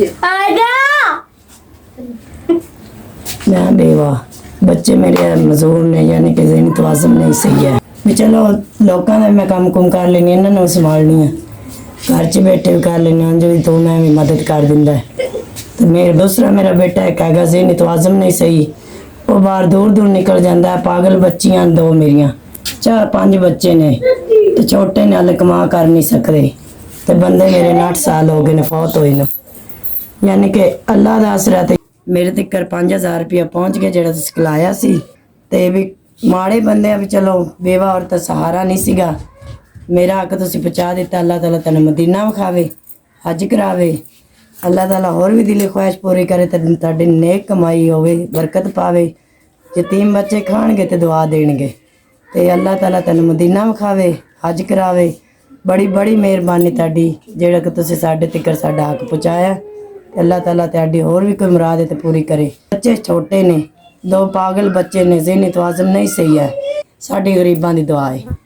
मैं बेवा बच्चे मेरे मजूर ने यानी कि ज़हनी तवाज़ुन नहीं सही है भी चलो लोगों का मैं काम कुम कर लेनी इन्होंने संभालनी है घर च बैठे भी कर लेनी अंज भी तू मैं भी मदद कर दिंदा है। तो मेरा दूसरा मेरा बेटा एक हैगा ज़हनी तवाज़ुन नहीं सही वो बाहर दूर दूर निकल जाता है पागल बच्चियां दो मेरियां 4-5 बच्चे ने तो छोटे ने हल कमा कर नहीं सकते तो बंदे मेरे 8 साल हो गए ने फौत होए ने यानी कि अल्लाह का आसरा ते मेरे तक 5000 रुपया पहुँच गया जो सिखलाया सी ते भी माड़े बंदे भी चलो बेवा औरत सहारा नहीं सीगा मेरा हक तुसीं पहुँचा दिता अल्लाह ताला तेन मदीना विखावे हज करावे अल्लाह ताला होर भी दिली ख्वाहिश पूरी करे तो तुहाडी नेक कमाई होवे बरकत पावे यतीम बच्चे खाणगे ते दुआ देणगे ते अल्लाह ताला तेन मदीना विखावे हज करावे बड़ी बड़ी मेहरबानी तुहाडी जेड़ा कि तुसीं साडे तक साडा हक पहुँचाया अल्लाह ताला तुहाडी होर भी कोई मुराद है तो पूरी करे। बच्चे छोटे ने 2 पागल बच्चे ने ज़हनी तवाज़ुन नहीं सही है साडी गरीबां दी दुआ है।